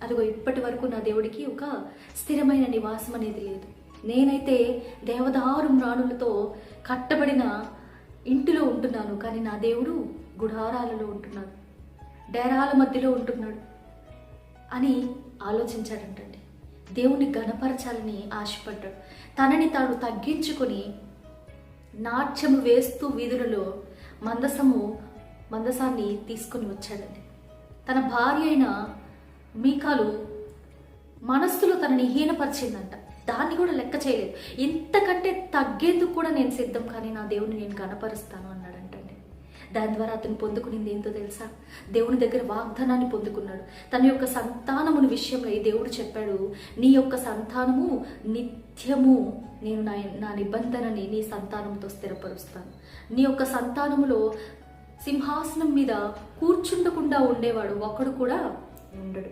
అదిగో ఇప్పటి వరకు నా దేవుడికి ఒక స్థిరమైన నివాసం అనేది లేదు. నేనైతే దేవదారు మ్రాణులతో కట్టబడిన ఇంటిలో ఉంటున్నాను, కానీ నా దేవుడు గుడారాలలో ఉంటున్నాడు, డేరాల మధ్యలో ఉంటున్నాడు అని ఆలోచించాడంటండి. దేవుని ఘనపరచాలని ఆశపడ్డాడు. తనని తాను తగ్గించుకొని నాట్యము వేస్తూ వీధులలో మందసాన్ని తీసుకొని వచ్చాడండి. తన భార్య అయిన మీకాలు మనస్సులో తనని హీనపరిచిందంట. దాన్ని కూడా లెక్క చేయలేదు. ఇంతకంటే తగ్గేందుకు కూడా నేను సిద్ధం, కానీ నా దేవుని నేను ఘనపరుస్తాను అన్నాడంటండి. దాని ద్వారా అతను పొందుకునింది ఏంటో తెలుసా? దేవుని దగ్గర వాగ్దానాన్ని పొందుకున్నాడు. తన యొక్క సంతానముని విషయంలో ఈ దేవుడు చెప్పాడు, నీ యొక్క సంతానము నిత్యము నేను నా నిబంధనని నీ సంతానంతో స్థిరపరుస్తాను. నీ యొక్క సంతానములో సింహాసనం మీద కూర్చుండకుండా ఉండేవాడు ఒకడు కూడా ఉండడు.